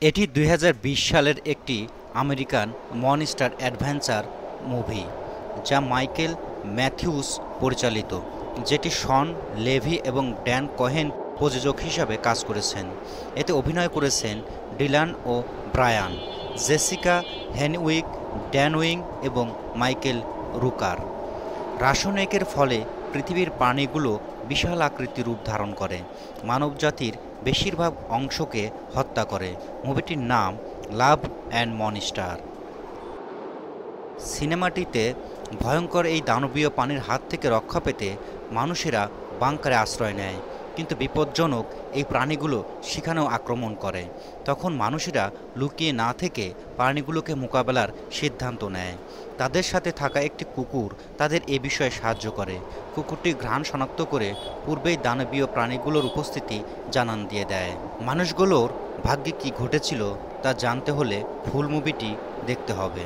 এটি ২০২০ সালের একটি আমেরিকান মনস্টার অ্যাডভেঞ্চার মুভি যা মাইকেল ম্যাথিউস পরিচালিত, যেটি শন লেভি এবং ড্যান কোহেন প্রযোজক হিসাবে কাজ করেছেন। এতে অভিনয় করেছেন Dylan O'Brien, Jessica Henwick, Dan Ewing এবং মাইকেল রুকার। রাসায়নিকের ফলে পৃথিবীর প্রাণীগুলো বিশাল আকৃতির রূপ ধারণ করে, মানবজাতির বেশিরভাগ অংশকে হত্যা করে। মুভিটির নাম লাভ অ্যান্ড মনস্টার। সিনেমাটিতে ভয়ঙ্কর এই দানবীয় প্রাণীর হাত থেকে রক্ষা পেতে মানুষেরা বাংকারে আশ্রয় নেয়, কিন্তু বিপজ্জনক এই প্রাণীগুলো সেখানেও আক্রমণ করে। তখন মানুষেরা লুকিয়ে না থেকে প্রাণীগুলোকে মোকাবেলার সিদ্ধান্ত নেয়। তাদের সাথে থাকা একটি কুকুর তাদের এ বিষয়ে সাহায্য করে। কুকুরটি ঘ্রাণ শনাক্ত করে পূর্বেই দানবীয় প্রাণীগুলোর উপস্থিতি জানান দিয়ে দেয়। মানুষগুলোর ভাগ্যে কী ঘটেছিল তা জানতে হলে ফুল মুভিটি দেখতে হবে।